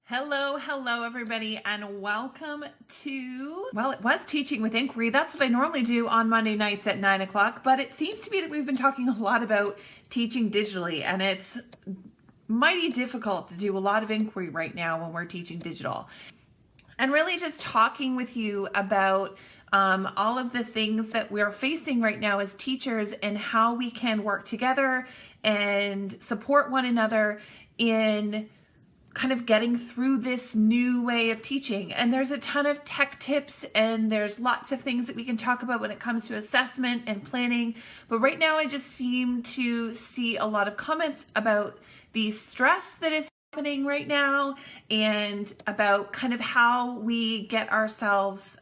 Hello everybody, and welcome to, well, it was Teaching with Inquiry. That's what I normally do on Monday nights at 9 o'clock, but it seems to be that we've been talking a lot about teaching digitally, and it's mighty difficult to do a lot of inquiry right now when we're teaching digital. And really just talking with you about all of the things that we're facing right now as teachers and how we can work together and support one another in kind of getting through this new way of teaching. And there's a ton of tech tips and there's lots of things that we can talk about when it comes to assessment and planning. But right now I just seem to see a lot of comments about the stress that is happening right now and about kind of how we get ourselves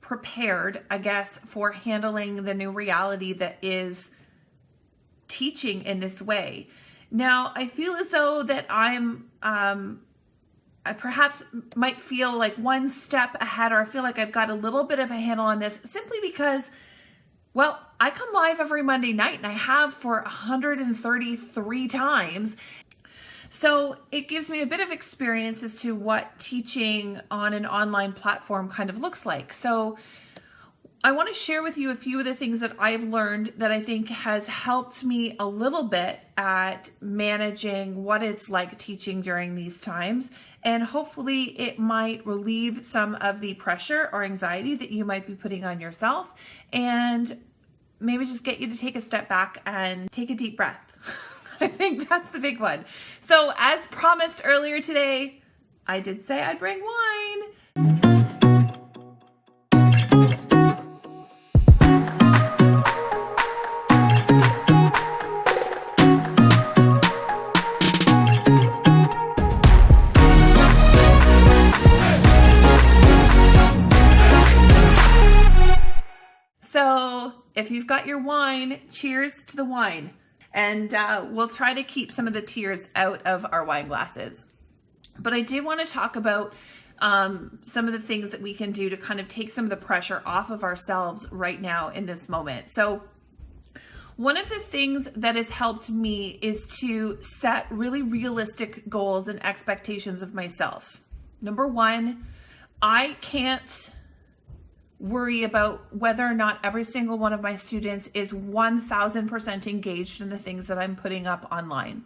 prepared, I guess, for handling the new reality that is teaching in this way. Now, I feel as though that I perhaps might feel like one step ahead, or I feel like I've got a little bit of a handle on this simply because, well, I come live every Monday night and I have for 133 times. So it gives me a bit of experience as to what teaching on an online platform kind of looks like. So I want to share with you a few of the things that I've learned that I think has helped me a little bit at managing what it's like teaching during these times. And hopefully it might relieve some of the pressure or anxiety that you might be putting on yourself, and maybe just get you to take a step back and take a deep breath. I think that's the big one. So as promised earlier today, I did say I'd bring wine. So if you've got your wine, cheers to the wine. And we'll try to keep some of the tears out of our wine glasses. But I did want to talk about some of the things that we can do to kind of take some of the pressure off of ourselves right now in this moment. So one of the things that has helped me is to set really realistic goals and expectations of myself. Number one, I can't worry about whether or not every single one of my students is 1000% engaged in the things that I'm putting up online.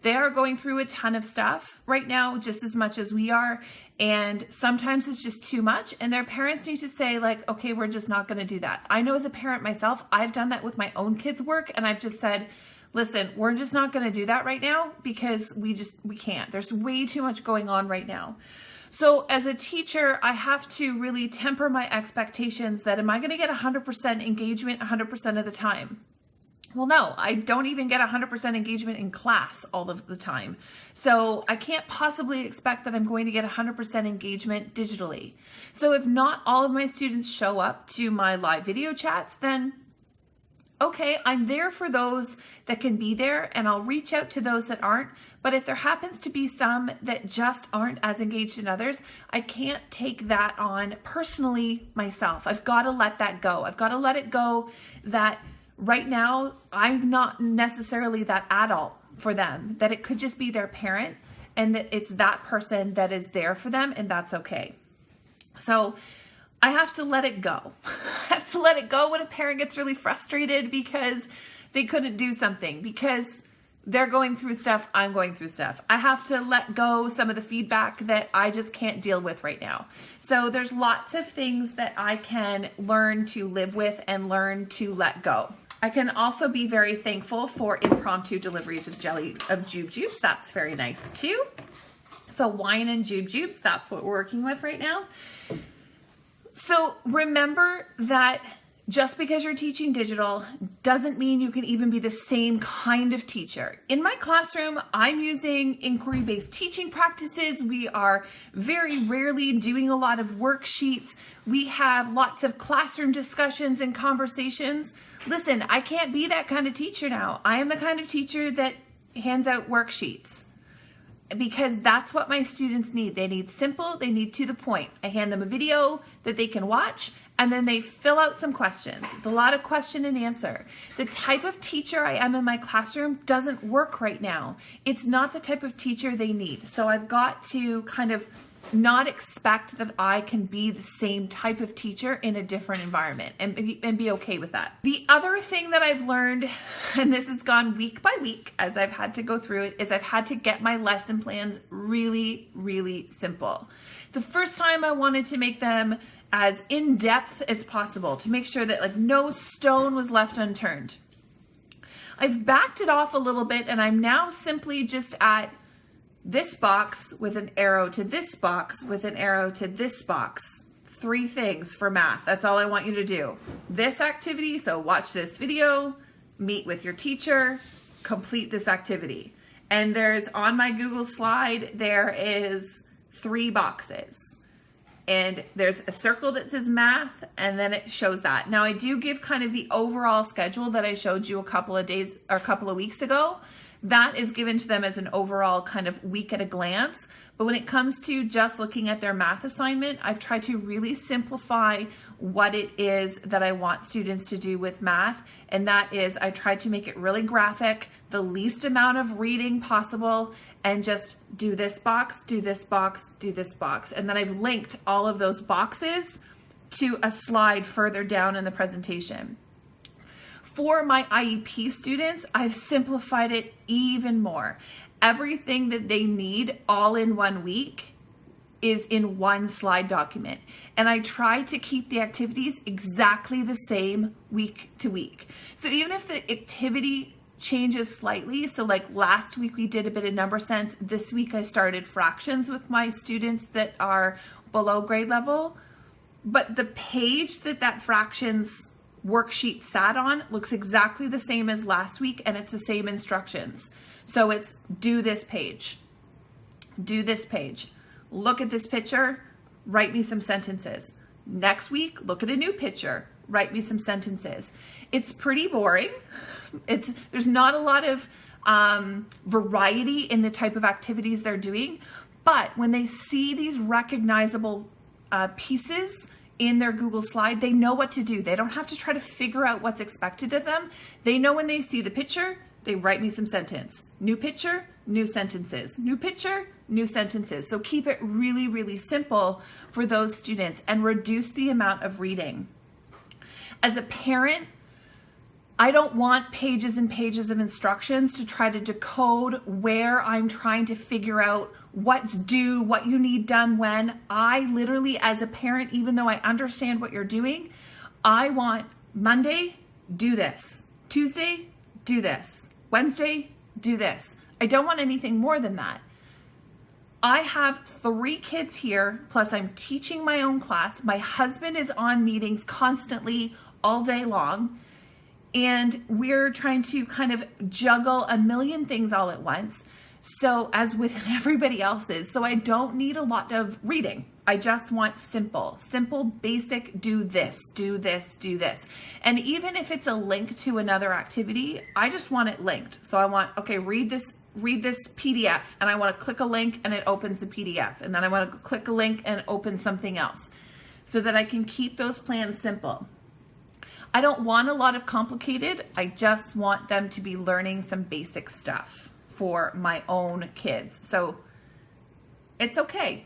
They are going through a ton of stuff right now, just as much as we are. And sometimes it's just too much. And their parents need to say like, okay, we're just not going to do that. I know as a parent myself, I've done that with my own kids' work. And I've just said, listen, we're just not going to do that right now because we can't. There's way too much going on right now. So as a teacher, I have to really temper my expectations that am I going to get 100% engagement 100% of the time? Well, no, I don't even get 100% engagement in class all of the time. So I can't possibly expect that I'm going to get 100% engagement digitally. So if not all of my students show up to my live video chats, then okay, I'm there for those that can be there and I'll reach out to those that aren't. But if there happens to be some that just aren't as engaged in others, I can't take that on personally myself. I've got to let that go. I've got to let it go that right now I'm not necessarily that adult for them, that it could just be their parent and that it's that person that is there for them, and that's okay. So I have to let it go. I have to let it go when a parent gets really frustrated because they couldn't do something, because they're going through stuff, I'm going through stuff. I have to let go some of the feedback that I just can't deal with right now. So there's lots of things that I can learn to live with and learn to let go. I can also be very thankful for impromptu deliveries of Jube Jubes. That's very nice too. So wine and Jube Jubes, that's what we're working with right now. So remember that just because you're teaching digital doesn't mean you can even be the same kind of teacher. In my classroom, I'm using inquiry-based teaching practices. We are very rarely doing a lot of worksheets. We have lots of classroom discussions and conversations. Listen, I can't be that kind of teacher now. I am the kind of teacher that hands out worksheets, because that's what my students need. They need simple, they need to the point. I hand them a video that they can watch, and then they fill out some questions. It's a lot of question and answer. The type of teacher I am in my classroom doesn't work right now. It's not the type of teacher they need. So I've got to kind of not expect that I can be the same type of teacher in a different environment, and be okay with that. The other thing that I've learned, and this has gone week by week as I've had to go through it, is I've had to get my lesson plans really, really simple. The first time I wanted to make them as in-depth as possible to make sure that like no stone was left unturned. I've backed it off a little bit, and I'm now simply just at this box with an arrow to this box with an arrow to this box. 3 things for math. That's all I want you to do. This activity, so watch this video, meet with your teacher, complete this activity. And there's, on my Google slide, there is 3 boxes. And there's a circle that says math, and then it shows that. Now I do give kind of the overall schedule that I showed you a couple of weeks ago. That is given to them as an overall kind of week at a glance. But when it comes to just looking at their math assignment, I've tried to really simplify what it is that I want students to do with math. And that is, I tried to make it really graphic, the least amount of reading possible, and just do this box, do this box, do this box. And then I've linked all of those boxes to a slide further down in the presentation. For my IEP students, I've simplified it even more. Everything that they need all in 1 week is in one slide document. And I try to keep the activities exactly the same week to week. So even if the activity changes slightly, so like last week we did a bit of number sense, this week I started fractions with my students that are below grade level, but the page that fractions worksheet sat on looks exactly the same as last week, and it's the same instructions. So it's do this page, look at this picture, write me some sentences. Next week, look at a new picture, write me some sentences. It's pretty boring. There's not a lot of variety in the type of activities they're doing, but when they see these recognizable pieces in their Google slide, they know what to do. They don't have to try to figure out what's expected of them. They know when they see the picture, they write me some sentence. New picture, new sentences. New picture, new sentences. So keep it really, really simple for those students and reduce the amount of reading. As a parent, I don't want pages and pages of instructions to try to decode where I'm trying to figure out what's due, what you need done when. I literally, as a parent, even though I understand what you're doing, I want Monday, do this. Tuesday, do this. Wednesday, do this. I don't want anything more than that. I have 3 kids here, plus I'm teaching my own class. My husband is on meetings constantly all day long. And we're trying to kind of juggle a million things all at once. So as with everybody else's, so I don't need a lot of reading. I just want simple, basic, do this, do this, do this. And even if it's a link to another activity, I just want it linked. So I want, okay, read this PDF, and I want to click a link and it opens the PDF. And then I want to click a link and open something else so that I can keep those plans simple. I don't want a lot of complicated. I just want them to be learning some basic stuff for my own kids. So it's okay.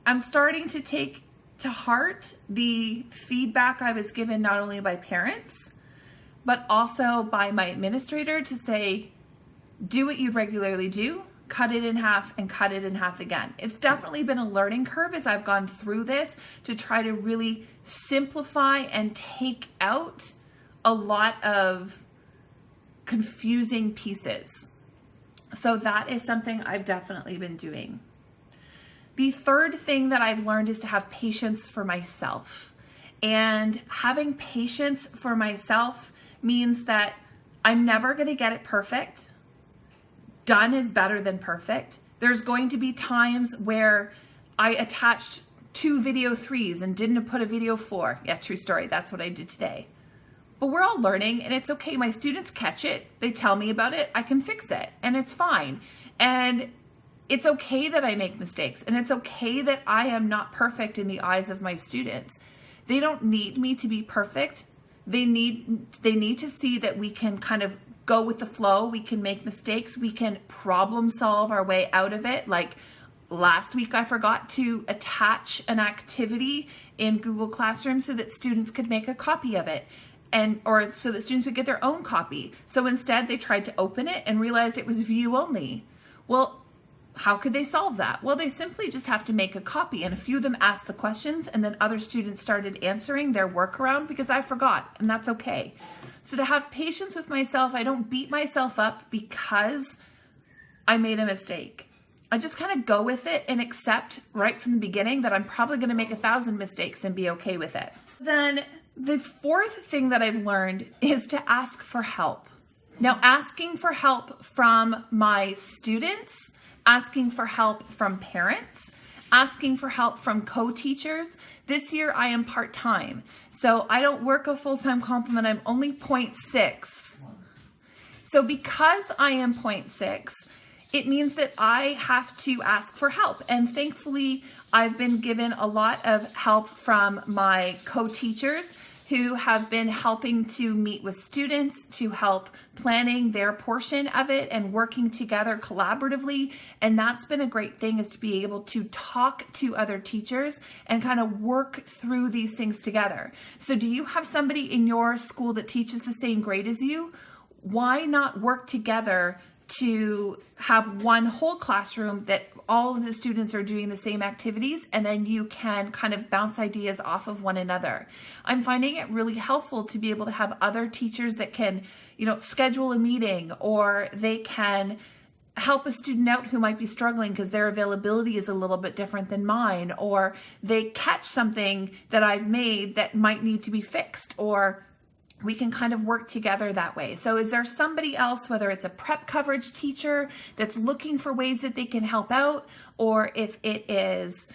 I'm starting to take to heart the feedback I was given not only by parents, but also by my administrator to say, do what you regularly do, cut it in half and cut it in half again. It's definitely been a learning curve as I've gone through this to try to really simplify and take out a lot of confusing pieces. So that is something I've definitely been doing. The third thing that I've learned is to have patience for myself. And having patience for myself means that I'm never going to get it perfect. Done is better than perfect. There's going to be times where I attached 2 video 3s and didn't put a video 4. Yeah, true story. That's what I did today. But we're all learning, and it's okay. My students catch it. They tell me about it. I can fix it, and it's fine. And it's okay that I make mistakes, and it's okay that I am not perfect in the eyes of my students. They don't need me to be perfect. They need to see that we can kind of go with the flow. We can make mistakes. We can problem solve our way out of it. Like last week, I forgot to attach an activity in Google Classroom so that students could make a copy of it, or so that students would get their own copy. So instead, they tried to open it and realized it was view only. Well, how could they solve that? Well, they simply just have to make a copy, and a few of them asked the questions, and then other students started answering their workaround because I forgot, and that's okay. So to have patience with myself, I don't beat myself up because I made a mistake. I just kind of go with it and accept right from the beginning that I'm probably going to make 1,000 mistakes and be okay with it. Then the fourth thing that I've learned is to ask for help. Now, asking for help from my students, asking for help from parents, asking for help from co-teachers. This year I am part-time, so I don't work a full-time complement. I'm only 0.6. So because I am 0.6, it means that I have to ask for help. And thankfully, I've been given a lot of help from my co-teachers who have been helping to meet with students, to help planning their portion of it and working together collaboratively. And that's been a great thing, is to be able to talk to other teachers and kind of work through these things together. So do you have somebody in your school that teaches the same grade as you? Why not work together to have one whole classroom that all of the students are doing the same activities, and then you can kind of bounce ideas off of one another. I'm finding it really helpful to be able to have other teachers that can, schedule a meeting, or they can help a student out who might be struggling because their availability is a little bit different than mine, or they catch something that I've made that might need to be fixed, or we can kind of work together that way. So is there somebody else, whether it's a prep coverage teacher that's looking for ways that they can help out, or if it is,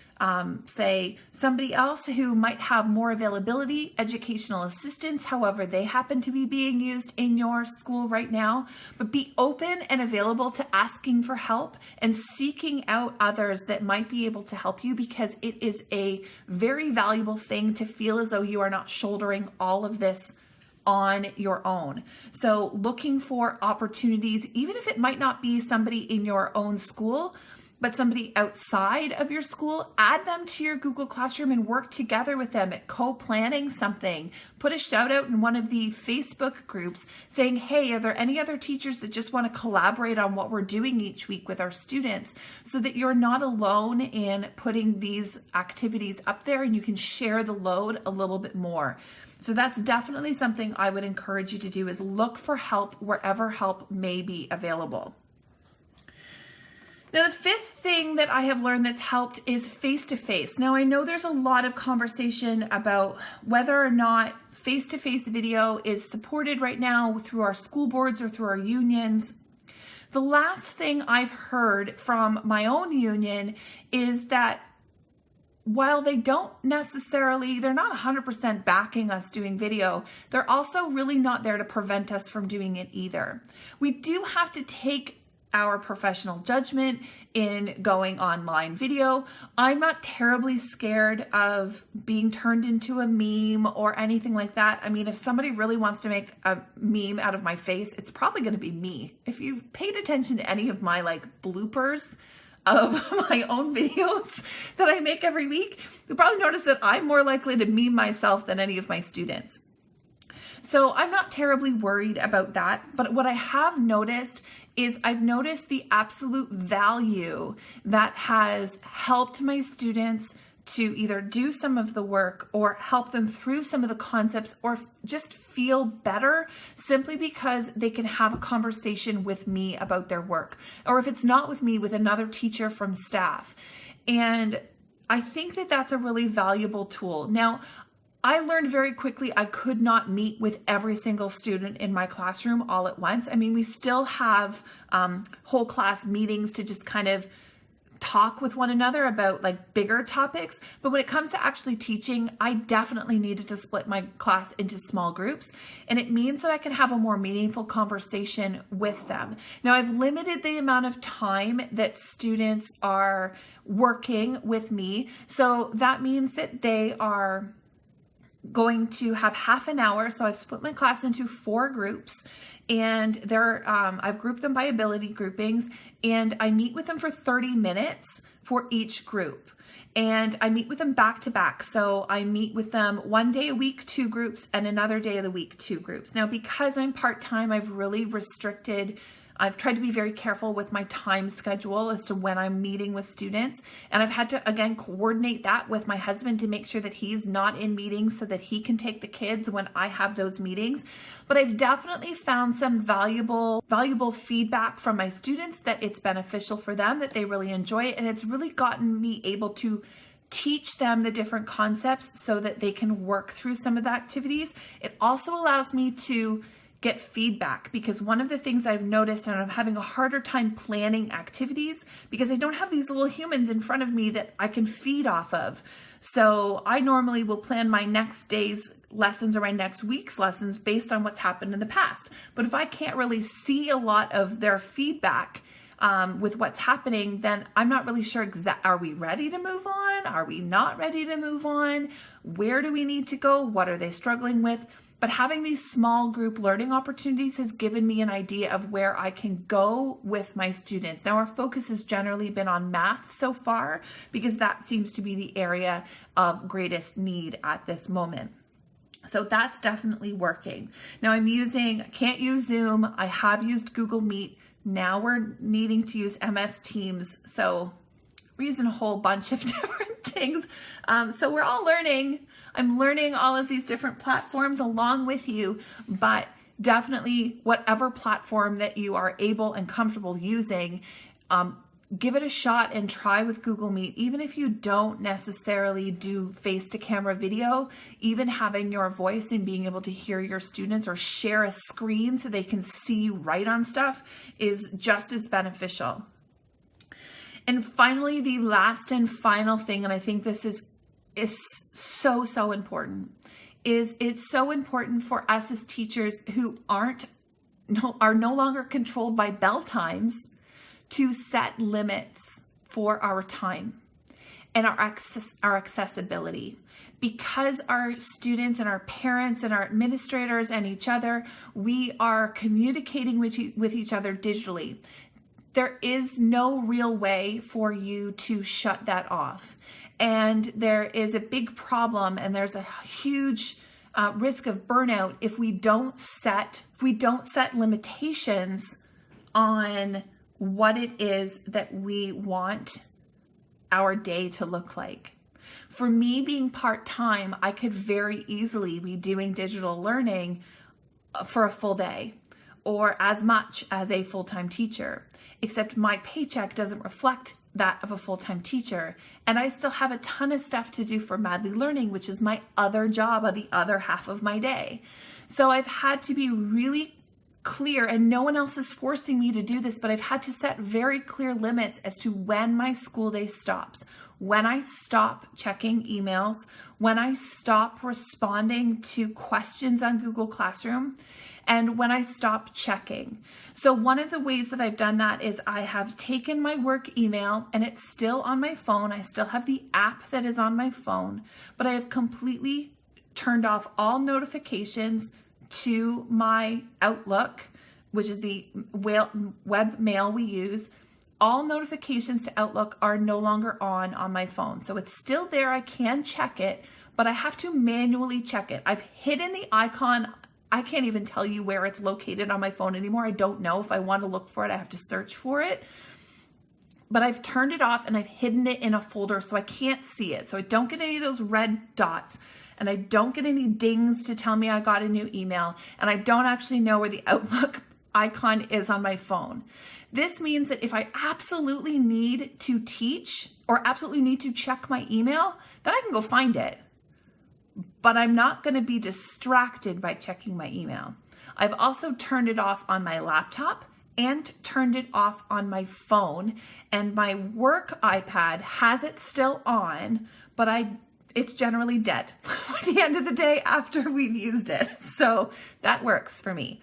say, somebody else who might have more availability, educational assistants, however they happen to be being used in your school right now, but be open and available to asking for help and seeking out others that might be able to help you, because it is a very valuable thing to feel as though you are not shouldering all of this on your own. So looking for opportunities, even if it might not be somebody in your own school, but somebody outside of your school, add them to your Google Classroom and work together with them at co-planning something. Put a shout out in one of the Facebook groups saying, hey, are there any other teachers that just want to collaborate on what we're doing each week with our students, so that you're not alone in putting these activities up there and you can share the load a little bit more. So that's definitely something I would encourage you to do, is look for help wherever help may be available. Now, the fifth thing that I have learned that's helped is face-to-face. Now, I know there's a lot of conversation about whether or not face-to-face video is supported right now through our school boards or through our unions. The last thing I've heard from my own union is that while they're not 100% backing us doing video, they're also really not there to prevent us from doing it either. We do have to take our professional judgment in going online video. I'm not terribly scared of being turned into a meme or anything like that. I mean, if somebody really wants to make a meme out of my face, it's probably going to be me. If you've paid attention to any of my bloopers of my own videos that I make every week, you'll probably notice that I'm more likely to meme myself than any of my students. So I'm not terribly worried about that. But what I have noticed is I've noticed the absolute value that has helped my students to either do some of the work or help them through some of the concepts, or just feel better simply because they can have a conversation with me about their work, or if it's not with me, with another teacher from staff. And I think that that's a really valuable tool. Now, I learned very quickly I could not meet with every single student in my classroom all at once. I mean, we still have whole class meetings to just kind of talk with one another about bigger topics. But when it comes to actually teaching, I definitely needed to split my class into small groups. And it means that I can have a more meaningful conversation with them. Now, I've limited the amount of time that students are working with me. So that means that they are going to have half an hour. So I've split my class into 4 groups, and I've grouped them by ability groupings, and I meet with them for 30 minutes for each group. And I meet with them back to back. So I meet with them one day a week, 2 groups, and another day of the week, 2 groups. Now, because I'm part-time, I've tried to be very careful with my time schedule as to when I'm meeting with students. And I've had to, again, coordinate that with my husband to make sure that he's not in meetings so that he can take the kids when I have those meetings. But I've definitely found some valuable feedback from my students that it's beneficial for them, that they really enjoy it. And it's really gotten me able to teach them the different concepts so that they can work through some of the activities. It also allows me to get feedback, because one of the things I've noticed, and I'm having a harder time planning activities because I don't have these little humans in front of me that I can feed off of. So I normally will plan my next day's lessons or my next week's lessons based on what's happened in the past. But if I can't really see a lot of their feedback with what's happening, then I'm not really sure are we ready to move on? Are we not ready to move on? Where do we need to go? What are they struggling with? But having these small group learning opportunities has given me an idea of where I can go with my students. Now, our focus has generally been on math so far because that seems to be the area of greatest need at this moment. So that's definitely working. Now can't use Zoom. I have used Google Meet. Now we're needing to use MS Teams. So we're using a whole bunch of different things. So we're all learning. I'm learning all of these different platforms along with you, but definitely whatever platform that you are able and comfortable using, give it a shot and try with Google Meet. Even if you don't necessarily do face-to-camera video, even having your voice and being able to hear your students or share a screen so they can see you write on stuff is just as beneficial. And finally, the last and final thing, and I think this is so important, is it's so important for us as teachers who are no longer controlled by bell times to set limits for our time and our accessibility. Because our students and our parents and our administrators and each other, we are communicating with each other digitally. There is no real way for you to shut that off. And there is a big problem, and there's a huge risk of burnout if we don't set limitations on what it is that we want our day to look like. For me, being part-time, I could very easily be doing digital learning for a full day or as much as a full-time teacher, except my paycheck doesn't reflect that of a full-time teacher. And I still have a ton of stuff to do for Madly Learning, which is my other job on the other half of my day. So I've had to be really clear, and no one else is forcing me to do this, but I've had to set very clear limits as to when my school day stops, when I stop checking emails, when I stop responding to questions on Google Classroom, and when I stop checking. So one of the ways that I've done that is I have taken my work email, and it's still on my phone. I still have the app that is on my phone, but I have completely turned off all notifications to my Outlook, which is the web mail we use. All notifications to Outlook are no longer on my phone. So it's still there. I can check it, but I have to manually check it. I've hidden the icon. I can't even tell you where it's located on my phone anymore. I don't know. If I want to look for it, I have to search for it. But I've turned it off and I've hidden it in a folder so I can't see it. So I don't get any of those red dots, and I don't get any dings to tell me I got a new email, and I don't actually know where the Outlook icon is on my phone. This means that if I absolutely need to teach or absolutely need to check my email, then I can go find it. But I'm not going to be distracted by checking my email. I've also turned it off on my laptop and turned it off on my phone, and my work iPad has it still on, but it's generally dead by the end of the day after we've used it. So that works for me.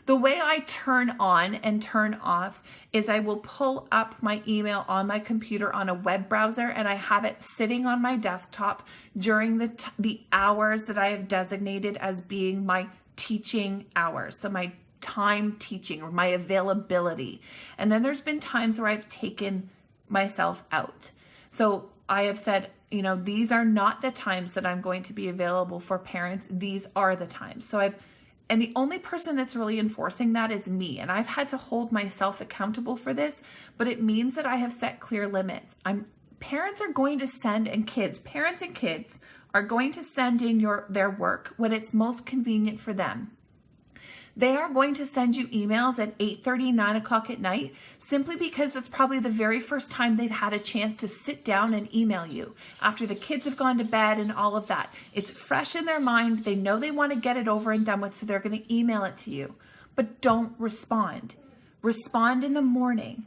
The way I turn on and turn off is I will pull up my email on my computer on a web browser, and I have it sitting on my desktop during the hours that I have designated as being my teaching hours. So my time teaching, or my availability. And then there's been times where I've taken myself out. So I have said, these are not the times that I'm going to be available for parents. These are the times. And the only person that's really enforcing that is me. And I've had to hold myself accountable for this, but it means that I have set clear limits. Parents are going to send, parents and kids are going to send in their work when it's most convenient for them. They are going to send you emails at 8:30, 9 o'clock at night, simply because that's probably the very first time they've had a chance to sit down and email you after the kids have gone to bed and all of that. It's fresh in their mind. They know they want to get it over and done with, so they're going to email it to you. But don't respond. Respond in the morning.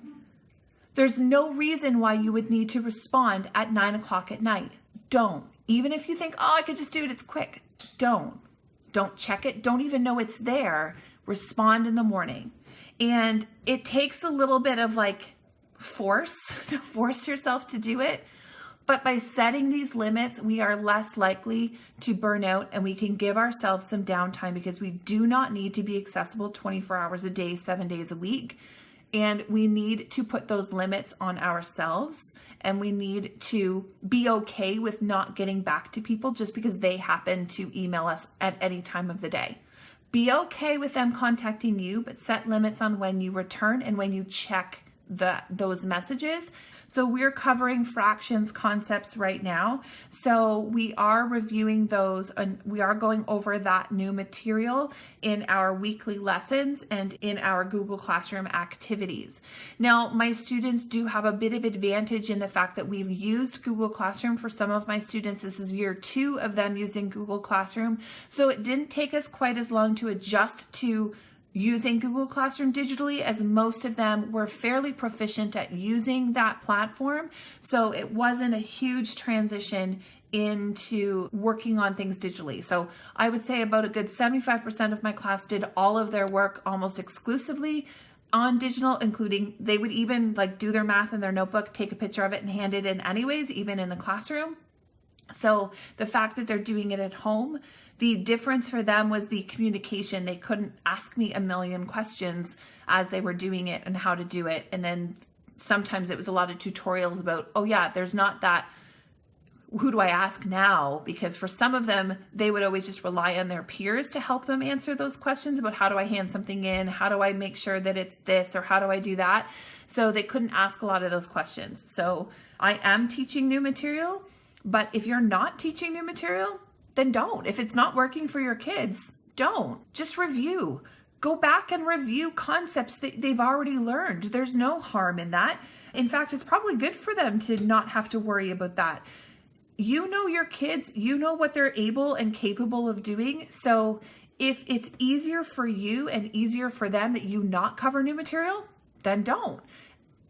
There's no reason why you would need to respond at 9 o'clock at night. Don't. Even if you think, I could just do it, it's quick. Don't check it. Don't even know it's there. Respond in the morning. And it takes a little bit of force to force yourself to do it. But by setting these limits, we are less likely to burn out, and we can give ourselves some downtime, because we do not need to be accessible 24 hours a day, 7 days a week. And we need to put those limits on ourselves, and we need to be okay with not getting back to people just because they happen to email us at any time of the day. Be okay with them contacting you, but set limits on when you return and when you check those messages. So we're covering fractions concepts right now. So we are reviewing those, and we are going over that new material in our weekly lessons and in our Google Classroom activities. Now, my students do have a bit of advantage in the fact that we've used Google Classroom for some of my students. This is year 2 of them using Google Classroom. So it didn't take us quite as long to adjust to using Google Classroom digitally, as most of them were fairly proficient at using that platform. So it wasn't a huge transition into working on things digitally. So I would say about a good 75% of my class did all of their work almost exclusively on digital, including they would even do their math in their notebook, take a picture of it and hand it in anyways, even in the classroom. So the fact that they're doing it at home, the difference for them was the communication. They couldn't ask me a million questions as they were doing it and how to do it. And then sometimes it was a lot of tutorials about, there's not that, who do I ask now? Because for some of them, they would always just rely on their peers to help them answer those questions about how do I hand something in? How do I make sure that it's this, or how do I do that? So they couldn't ask a lot of those questions. So I am teaching new material, but if you're not teaching new material, then don't. If it's not working for your kids, don't. Just review. Go back and review concepts that they've already learned. There's no harm in that. In fact, it's probably good for them to not have to worry about that. You know your kids, you know what they're able and capable of doing. So if it's easier for you and easier for them that you not cover new material, then don't.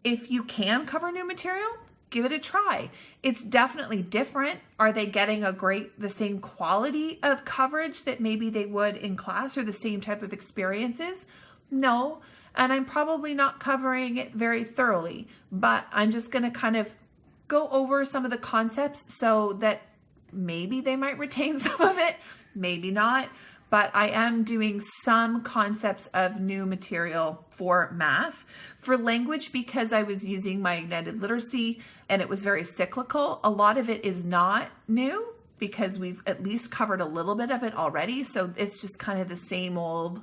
If you can cover new material, give it a try. It's definitely different. Are they getting the same quality of coverage that maybe they would in class, or the same type of experiences? No. And I'm probably not covering it very thoroughly, but I'm just going to kind of go over some of the concepts so that maybe they might retain some of it, maybe not. But I am doing some concepts of new material for math. For language, because I was using my Ignited Literacy and it was very cyclical, a lot of it is not new because we've at least covered a little bit of it already. So it's just kind of the same old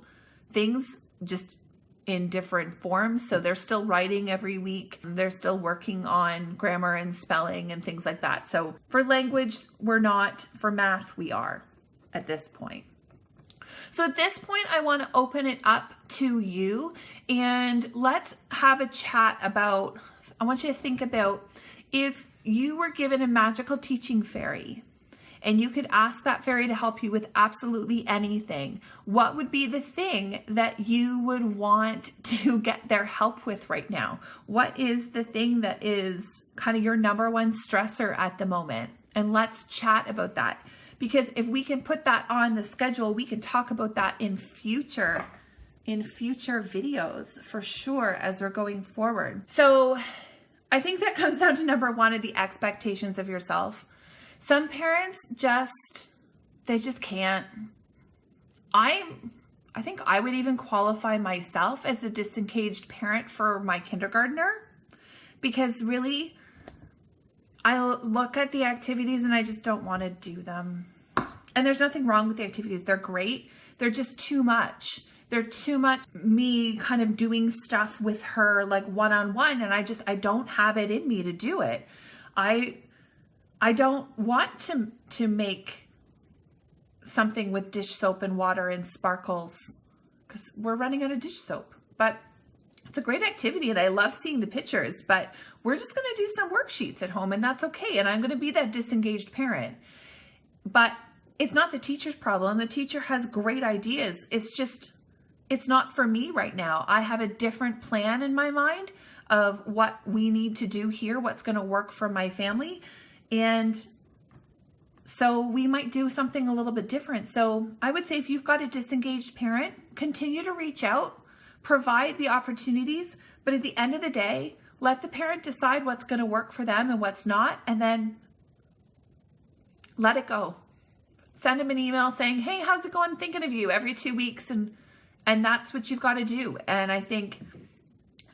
things, just in different forms. So they're still writing every week. They're still working on grammar and spelling and things like that. So for language, we're not. For math, we are at this point. So at this point, I want to open it up to you, and let's have a chat about, I want you to think about, if you were given a magical teaching fairy and you could ask that fairy to help you with absolutely anything, what would be the thing that you would want to get their help with right now? What is the thing that is kind of your number one stressor at the moment? And let's chat about that. Because if we can put that on the schedule, we can talk about that in future in future videos for sure as we're going forward. So I think that comes down to number one of the expectations of yourself. Some parents they just can't. I think I would even qualify myself as a disengaged parent for my kindergartner, because really I look at the activities and I just don't want to do them. And there's nothing wrong with the activities. They're great. They're just too much. They're too much me kind of doing stuff with her like one-on-one, and I don't have it in me to do it. I don't want to make something with dish soap and water and sparkles because we're running out of dish soap. But it's a great activity and I love seeing the pictures, but we're just going to do some worksheets at home and that's okay. And I'm going to be that disengaged parent. But it's not the teacher's problem. The teacher has great ideas. It's not for me right now. I have a different plan in my mind of what we need to do here, what's going to work for my family. And so we might do something a little bit different. So I would say if you've got a disengaged parent, continue to reach out, provide the opportunities, but at the end of the day, let the parent decide what's going to work for them and what's not, and then let it go. Send them an email saying, hey, how's it going? Thinking of you every 2 weeks. And that's what you've got to do. And I think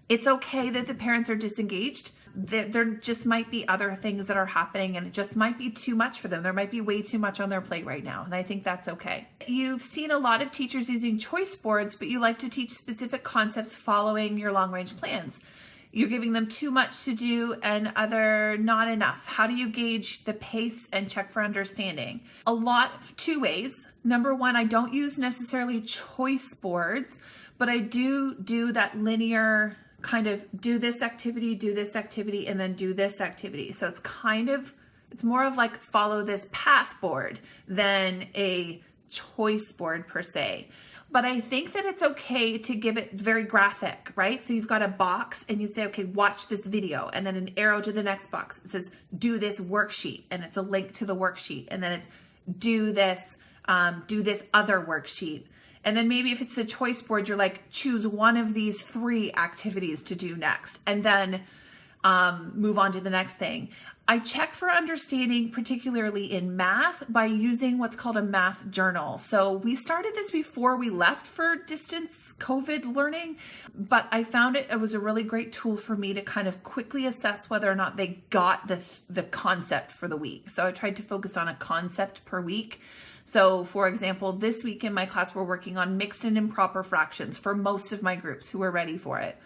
it's okay that the parents are disengaged. There just might be other things that are happening and it just might be too much for them. There might be way too much on their plate right now. And I think that's okay. You've seen a lot of teachers using choice boards, but you like to teach specific concepts following your long-range plans. You're giving them too much to do and other not enough. How do you gauge the pace and check for understanding? Two ways. Number one, I don't use necessarily choice boards, but I do that linear kind of do this activity, and then do this activity. So it's more of like follow this path board than a choice board per se. But I think that it's okay to give it very graphic, right? So you've got a box and you say, okay, watch this video, and then an arrow to the next box. It says, do this worksheet, and it's a link to the worksheet. And then it's do this other worksheet. And then maybe if it's the choice board, you're like, choose one of these 3 activities to do next, and then move on to the next thing. I check for understanding, particularly in math, by using what's called a math journal. So we started this before we left for distance COVID learning, but I found it was a really great tool for me to kind of quickly assess whether or not they got the concept for the week. So I tried to focus on a concept per week. So for example, this week in my class, we're working on mixed and improper fractions for most of my groups who are ready for it.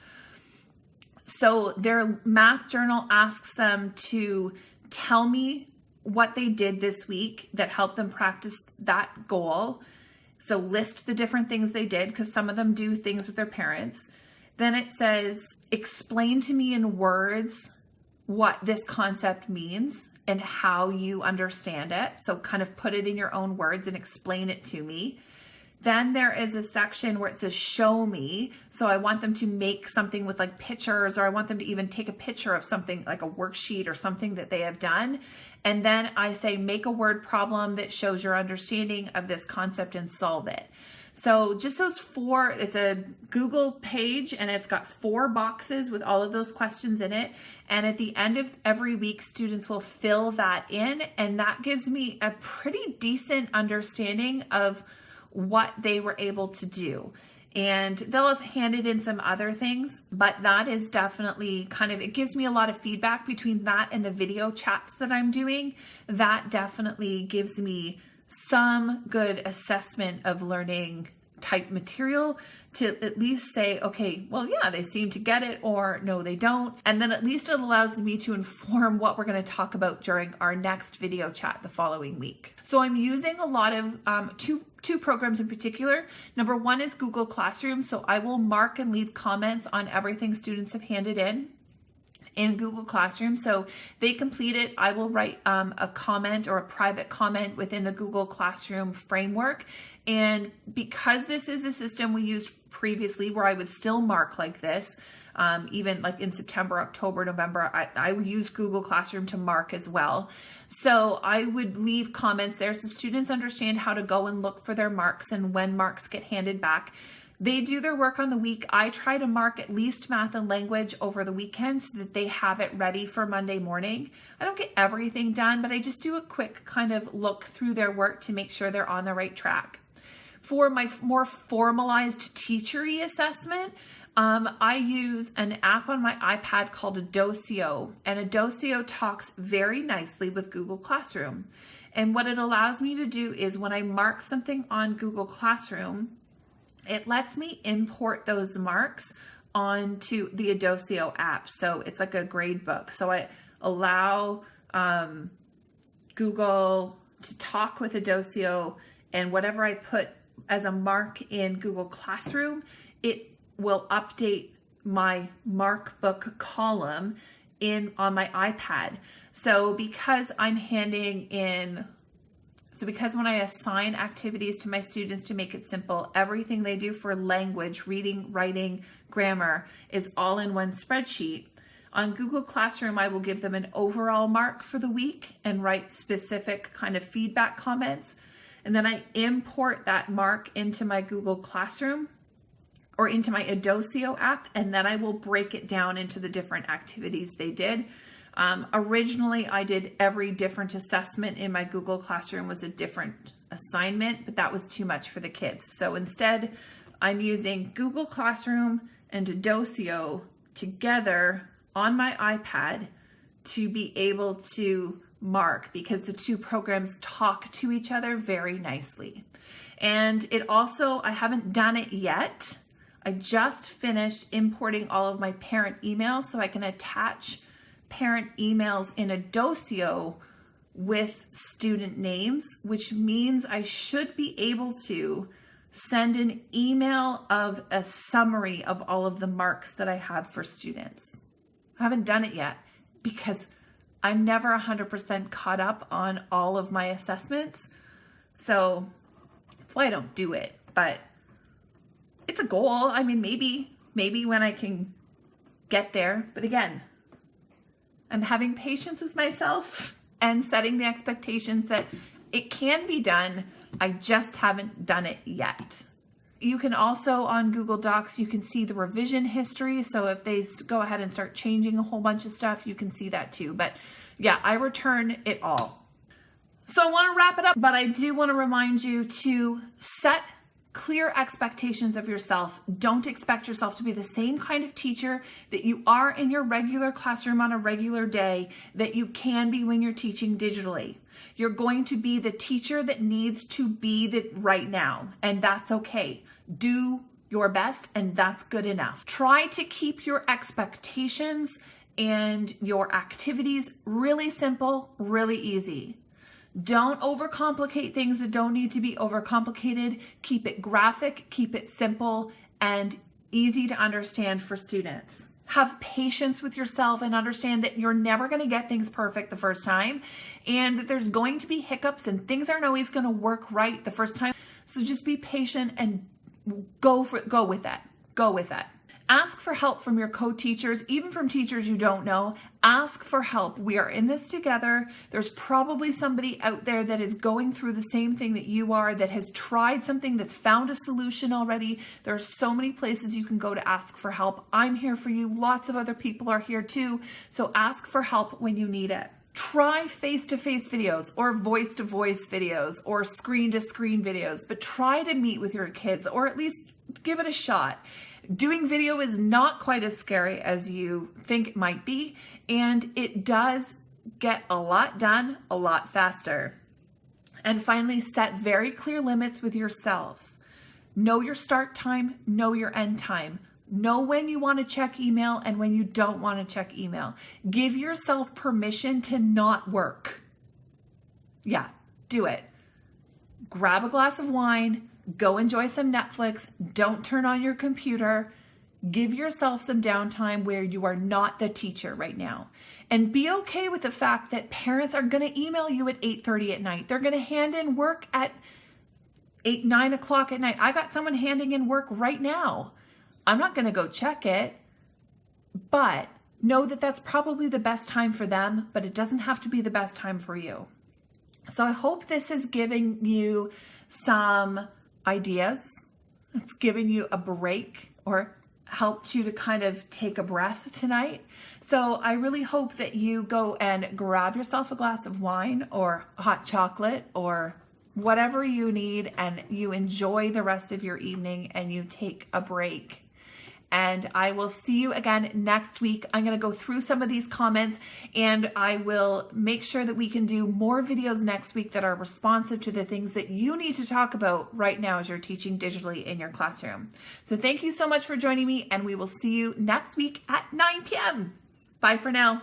So their math journal asks them to tell me what they did this week that helped them practice that goal. So list the different things they did, because some of them do things with their parents. Then it says, explain to me in words what this concept means and how you understand it. So kind of put it in your own words and explain it to me. Then there is a section where it says show me. So I want them to make something with like pictures, or I want them to even take a picture of something like a worksheet or something that they have done. And then I say make a word problem that shows your understanding of this concept and solve it. So just those 4, it's a Google page and it's got 4 boxes with all of those questions in it. And at the end of every week, students will fill that in, and that gives me a pretty decent understanding of what they were able to do. And they'll have handed in some other things, but that is definitely kind of, it gives me a lot of feedback between that and the video chats that I'm doing. That definitely gives me some good assessment of learning type material to at least say, okay, well, yeah, they seem to get it, or no, they don't. And then at least it allows me to inform what we're going to talk about during our next video chat the following week. So I'm using a lot of two programs in particular. Number one is Google Classroom. So I will mark and leave comments on everything students have handed in Google Classroom. So they complete it, I will write a comment or a private comment within the Google Classroom framework. And because this is a system we used previously where I would still mark like this, even like in September, October, November, I would use Google Classroom to mark as well. So I would leave comments there so students understand how to go and look for their marks and when marks get handed back. They do their work on the week. I try to mark at least math and language over the weekend so that they have it ready for Monday morning. I don't get everything done, but I just do a quick kind of look through their work to make sure they're on the right track. For my more formalized teachery assessment, I use an app on my iPad called Adocio, and Adocio talks very nicely with Google Classroom. And what it allows me to do is when I mark something on Google Classroom, it lets me import those marks onto the Adocio app. So it's like a grade book. So I allow Google to talk with Adocio, and whatever I put as a mark in Google Classroom, it will update my mark book column on my iPad. So because when I assign activities to my students to make it simple, everything they do for language, reading, writing, grammar is all in one spreadsheet. On Google Classroom, I will give them an overall mark for the week and write specific kind of feedback comments. And then I import that mark into my Google Classroom or into my Adocio app, and then I will break it down into the different activities they did. Originally, I did every different assessment in my Google Classroom was a different assignment, but that was too much for the kids. So instead, I'm using Google Classroom and Adocio together on my iPad to be able to mark, because the two programs talk to each other very nicely. And it also, I haven't done it yet. I just finished importing all of my parent emails so I can attach parent emails in Adocio with student names, which means I should be able to send an email of a summary of all of the marks that I have for students. I haven't done it yet because I'm never 100% caught up on all of my assessments. So that's why I don't do it, but it's a goal. I mean, maybe when I can get there, but again, I'm having patience with myself and setting the expectations that it can be done. I just haven't done it yet. You can also, on Google Docs, you can see the revision history. So if they go ahead and start changing a whole bunch of stuff, you can see that too. But yeah, I return it all. So I want to wrap it up, but I do want to remind you to set clear expectations of yourself. Don't expect yourself to be the same kind of teacher that you are in your regular classroom on a regular day that you can be when you're teaching digitally. You're going to be the teacher that needs to be right now, and that's okay. Do your best, and that's good enough. Try to keep your expectations and your activities really simple, really easy. Don't overcomplicate things that don't need to be overcomplicated. Keep it graphic, keep it simple, and easy to understand for students. Have patience with yourself and understand that you're never going to get things perfect the first time, and that there's going to be hiccups and things aren't always going to work right the first time. So just be patient and go with that. Go with that. Ask for help from your co-teachers, even from teachers you don't know. Ask for help. We are in this together. There's probably somebody out there that is going through the same thing that you are, that has tried something, that's found a solution already. There are so many places you can go to ask for help. I'm here for you. Lots of other people are here too. So ask for help when you need it. Try face-to-face videos or voice-to-voice videos or screen-to-screen videos, but try to meet with your kids, or at least give it a shot. Doing video is not quite as scary as you think it might be, and it does get a lot done a lot faster. And finally, set very clear limits with yourself. Know your start time, know your end time. Know when you want to check email and when you don't want to check email. Give yourself permission to not work. Yeah, do it. Grab a glass of wine. Go enjoy some Netflix. Don't turn on your computer. Give yourself some downtime where you are not the teacher right now. And be okay with the fact that parents are going to email you at 8:30 at night. They're going to hand in work at 9 o'clock at night. I got someone handing in work right now. I'm not going to go check it, but know that that's probably the best time for them, but it doesn't have to be the best time for you. So I hope this has given you some ideas, it's given you a break or helped you to kind of take a breath tonight. So I really hope that you go and grab yourself a glass of wine or hot chocolate or whatever you need, and you enjoy the rest of your evening and you take a break. And I will see you again next week. I'm going to go through some of these comments, and I will make sure that we can do more videos next week that are responsive to the things that you need to talk about right now as you're teaching digitally in your classroom. So thank you so much for joining me, and we will see you next week at 9 p.m. Bye for now.